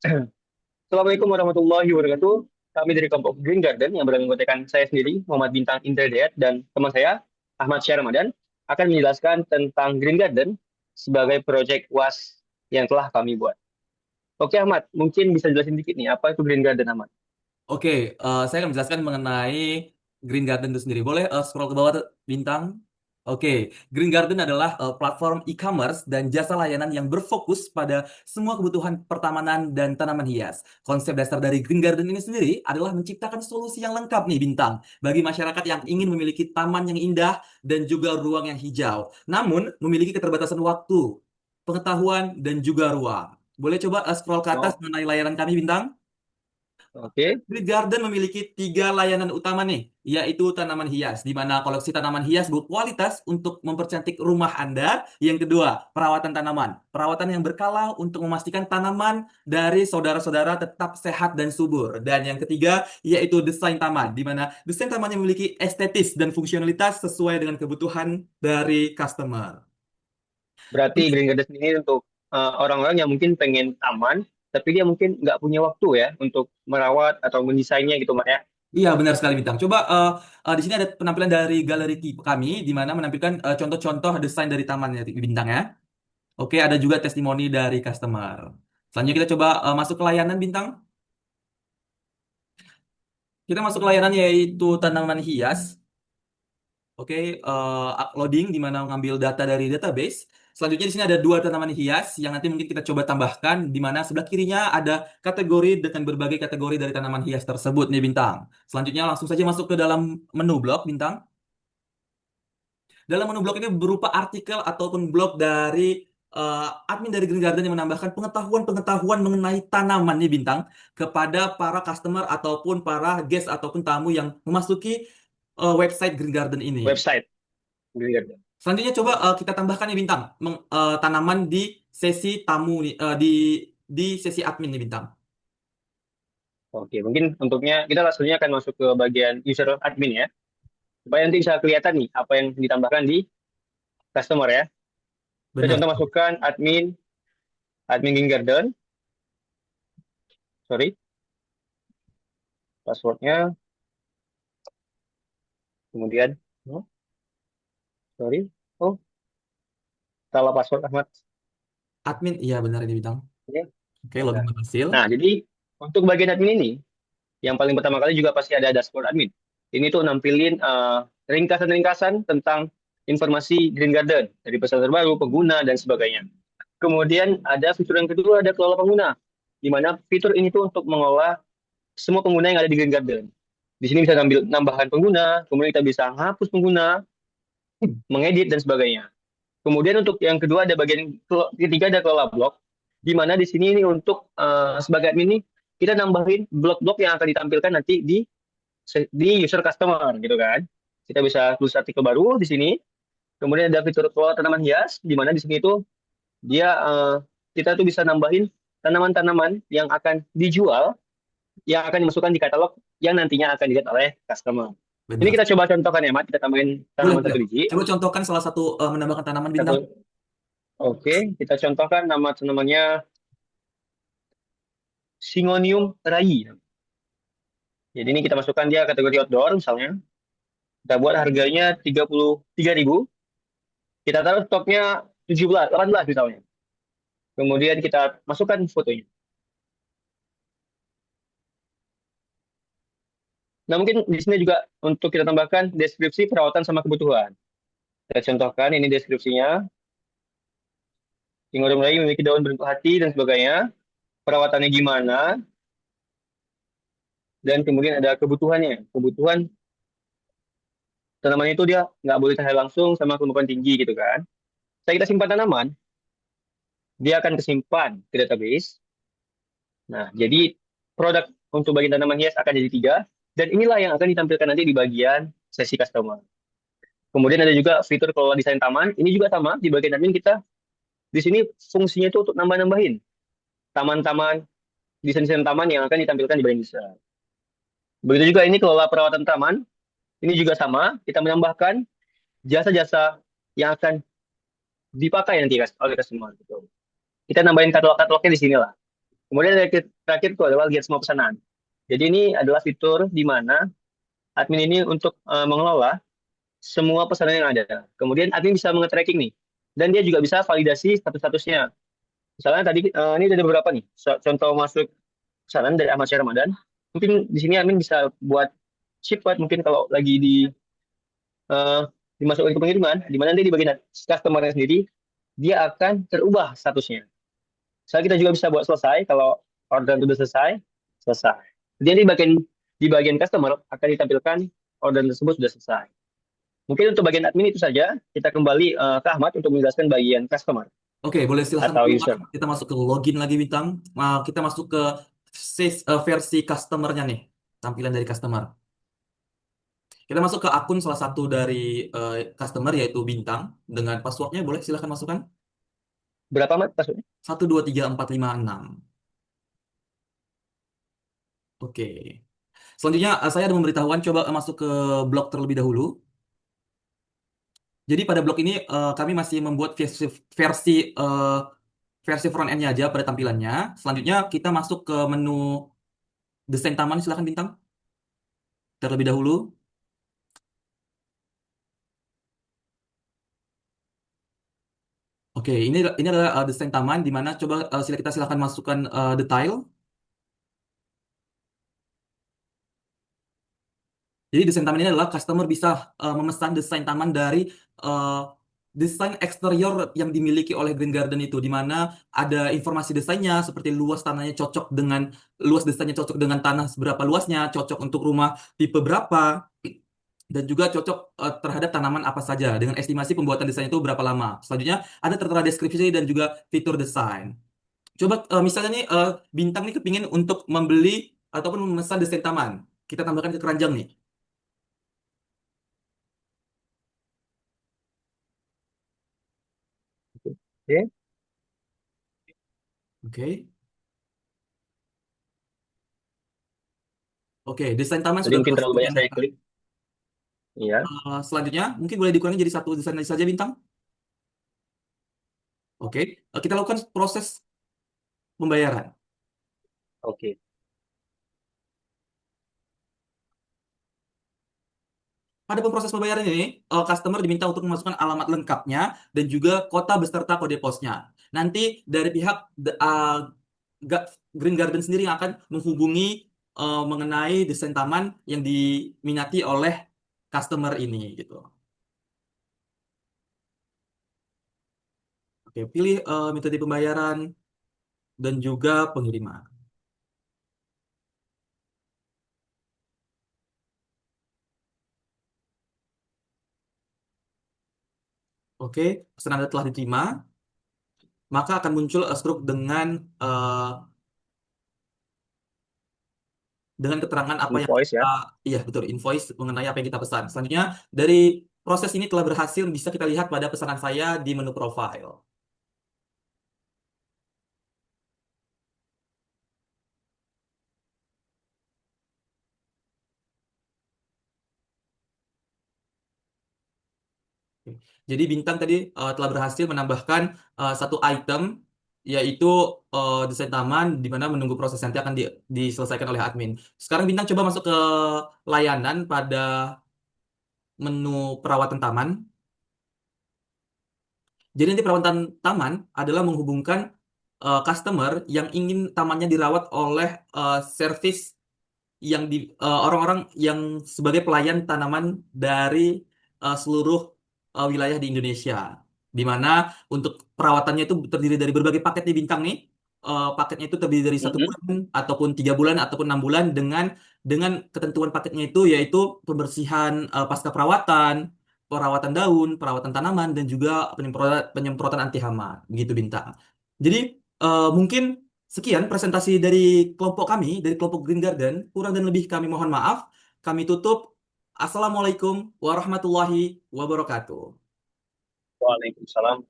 Assalamualaikum warahmatullahi wabarakatuh. Kami dari kelompok Green Garden yang beranggotakan saya sendiri, Muhammad Bintang Indradiat, dan teman saya, Ahmad Syah Ramadan, akan menjelaskan tentang Green Garden sebagai proyek UAS yang telah kami buat. Oke Ahmad, mungkin bisa jelasin dikit nih, apa itu Green Garden Ahmad? Oke, saya akan menjelaskan mengenai Green Garden itu sendiri. Boleh scroll ke bawah bintang? Oke, Green Garden adalah platform e-commerce dan jasa layanan yang berfokus pada semua kebutuhan pertamanan dan tanaman hias. Konsep dasar dari Green Garden ini sendiri adalah menciptakan solusi yang lengkap nih bintang bagi masyarakat yang ingin memiliki taman yang indah dan juga ruang yang hijau. Namun memiliki keterbatasan waktu, pengetahuan dan juga ruang. Boleh coba scroll ke atas Oh, mengenai layanan kami bintang? oke. Street Garden memiliki tiga layanan utama nih, yaitu tanaman hias, di mana koleksi tanaman hias berkualitas untuk mempercantik rumah Anda. Yang kedua, perawatan tanaman. Perawatan yang berkala untuk memastikan tanaman dari saudara-saudara tetap sehat dan subur. Dan yang ketiga, yaitu desain taman, di mana desain taman yang memiliki estetis dan fungsionalitas sesuai dengan kebutuhan dari customer. Berarti Green Garden ini untuk orang-orang yang mungkin pengen taman, tapi dia mungkin nggak punya waktu ya untuk merawat atau mendesainnya gitu, Mak ya. Iya, benar sekali Bintang. Coba di sini ada penampilan dari galeri kami, di mana menampilkan contoh-contoh desain dari tamannya Bintang ya. Oke, ada juga testimoni dari customer. Selanjutnya kita coba masuk ke layanan bintang. Kita masuk ke layanan yaitu tanaman hias. Oke, uploading di mana mengambil data dari database. Selanjutnya di sini ada dua tanaman hias yang nanti mungkin kita coba tambahkan di mana sebelah kirinya ada kategori dengan berbagai kategori dari tanaman hias tersebut nih bintang. Selanjutnya langsung saja masuk ke dalam menu blog bintang. Dalam menu blog ini berupa artikel ataupun blog dari admin dari Green Garden yang menambahkan pengetahuan-pengetahuan mengenai tanaman nih bintang kepada para customer ataupun para guest ataupun tamu yang memasuki website Green Garden ini. Website Green Garden. Selanjutnya coba kita tambahkan nih bintang tanaman di sesi tamu nih di sesi admin nih bintang. Oke, mungkin untuknya kita langsungnya akan masuk ke bagian user admin ya, supaya nanti bisa kelihatan nih apa yang ditambahkan di customer ya. Kita Benar. contoh masukkan admin Green Garden, sorry, passwordnya, kemudian, oh, sorry, oh, salah password Ahmad. Admin, iya benar ini bintang. Oke, Oke, benar. login berhasil. Nah, jadi untuk bagian admin ini, yang paling pertama kali juga pasti ada dashboard admin. Ini tuh nampilin ringkasan-ringkasan tentang informasi Green Garden, dari pesan terbaru, pengguna, dan sebagainya. Kemudian ada fitur yang kedua, ada kelola pengguna, di mana fitur ini tuh untuk mengelola semua pengguna yang ada di Green Garden. Di sini bisa ngambil nambahan pengguna, kemudian kita bisa hapus pengguna, mengedit, dan sebagainya. Kemudian untuk yang kedua ada bagian ketiga ada kelola blog, di mana di sini ini untuk sebagai admin ini kita nambahin blog-blog yang akan ditampilkan nanti di user customer gitu kan. Kita bisa tulis artikel baru di sini. Kemudian ada fitur kelola tanaman hias, di mana di sini itu dia kita tuh bisa nambahin tanaman-tanaman yang akan dijual, yang akan dimasukkan di katalog yang nantinya akan dilihat oleh customer. Ini Benar. kita coba contohkan ya, Mat. Kita tambahin Boleh, tanaman boleh. satu biji. Coba contohkan salah satu menambahkan tanaman bintang. Satu, oke, kita contohkan nama tanamannya Syngonium rai. Jadi ini kita masukkan dia kategori outdoor misalnya. Kita buat harganya 33.000. Kita taruh stoknya 17, 18 misalnya. Kemudian kita masukkan fotonya. Nah, mungkin di sini juga untuk kita tambahkan deskripsi perawatan sama kebutuhan. Kita contohkan ini deskripsinya. Syngonium rai memiliki daun berbentuk hati dan sebagainya. Perawatannya gimana? Dan kemudian ada kebutuhannya. Kebutuhan tanaman itu dia nggak boleh cahaya langsung sama kelembapan tinggi gitu kan. Saya kita simpan tanaman, dia akan kesimpan ke database. Nah, jadi produk untuk bagian tanaman hias akan jadi tiga, dan inilah yang akan ditampilkan nanti di bagian sesi customer. Kemudian ada juga fitur kelola desain taman, ini juga sama, di bagian admin kita, di sini fungsinya itu untuk nambah-nambahin taman-taman, desain-desain taman yang akan ditampilkan di bagian desain. Begitu juga ini kelola perawatan taman, ini juga sama, kita menambahkan jasa-jasa yang akan dipakai nanti oleh customer. Gitu. Kita nambahin katalog-katalognya di sini lah. Kemudian yang terakhir itu adalah lihat semua pesanan. Jadi ini adalah fitur di mana admin ini untuk mengelola semua pesanan yang ada. Kemudian admin bisa nge-tracking nih. Dan dia juga bisa validasi status-statusnya. Misalnya tadi ini ada beberapa nih. Contoh masuk pesanan dari Ahmad Syah Ramadan. Mungkin di sini admin bisa buat shipment mungkin kalau lagi eh, dimasukkan ke pengiriman, di mana nanti di bagian customer sendiri dia akan terubah statusnya. Misalnya kita juga bisa buat selesai kalau order sudah selesai, selesai. Jadi di bagian customer akan ditampilkan order tersebut sudah selesai. Mungkin untuk bagian admin itu saja. Kita kembali ke Ahmad untuk menjelaskan bagian customer Oke, boleh silahkan atau keluar. user. Kita masuk ke login lagi Bintang. Kita masuk ke versi customer-nya nih, tampilan dari customer. Kita masuk ke akun salah satu dari customer yaitu Bintang dengan passwordnya boleh silahkan masukkan Berapa Mat maksudnya? 123456. Oke. Selanjutnya saya ada memberitahuan coba masuk ke blog terlebih dahulu. Jadi pada blog ini kami masih membuat versi eh, versi front end-nya aja pada tampilannya. Selanjutnya kita masuk ke menu desain taman silahkan Bintang terlebih dahulu. Oke, ini adalah desain taman di mana coba kita silakan masukkan detail. Jadi desain taman ini adalah customer bisa memesan desain taman dari uh, desain eksterior yang dimiliki oleh Green Garden itu, di mana ada informasi desainnya seperti luas desainnya cocok dengan tanah seberapa luasnya, cocok untuk rumah tipe berapa, dan juga cocok terhadap tanaman apa saja dengan estimasi pembuatan desain itu berapa lama. Selanjutnya ada tertera deskripsi dan juga fitur desain. Coba misalnya nih Bintang nih kepingin untuk membeli ataupun memesan desain taman. Kita tambahkan ke keranjang nih. Oke. Oke. Oke, desain taman Tadi sudah mungkin berhasil terlalu banyak saya ditambahkan. klik. Iya. Selanjutnya, mungkin boleh dikurangi jadi satu desain saja, Bintang. Oke, kita lakukan proses pembayaran. Oke. Pada proses pembayaran ini, customer diminta untuk memasukkan alamat lengkapnya dan juga kota beserta kode posnya. Nanti dari pihak Green Garden sendiri yang akan menghubungi mengenai desain taman yang diminati oleh customer ini, gitu. Oke, pilih metode pembayaran dan juga pengiriman. Oke, pesanan Anda telah diterima, maka akan muncul struk dengan keterangan apa yang Invoice kita, ya. iya betul, invoice mengenai apa yang kita pesan. Selanjutnya, dari proses ini telah berhasil, bisa kita lihat pada pesanan saya di menu profile. Oke. Jadi Bintang tadi telah berhasil menambahkan satu item, yaitu desain taman, di mana menunggu proses nanti akan diselesaikan oleh admin. Sekarang Bintang coba masuk ke layanan pada menu perawatan taman. Jadi nanti perawatan taman adalah menghubungkan customer yang ingin tamannya dirawat oleh servis orang-orang yang sebagai pelayan tanaman dari seluruh wilayah di Indonesia. Di mana untuk perawatannya itu terdiri dari berbagai paket di Bintang nih. Paketnya itu terdiri dari 1 bulan ataupun 3 bulan ataupun 6 bulan dengan ketentuan paketnya itu yaitu pembersihan pasca perawatan, perawatan daun, perawatan tanaman dan juga penyemprotan anti hama. Begitu Bintang. Jadi mungkin sekian presentasi dari kelompok kami, dari kelompok Green Garden. Kurang dan lebih kami mohon maaf. Kami tutup. Assalamualaikum warahmatullahi wabarakatuh. Waalaikumsalam.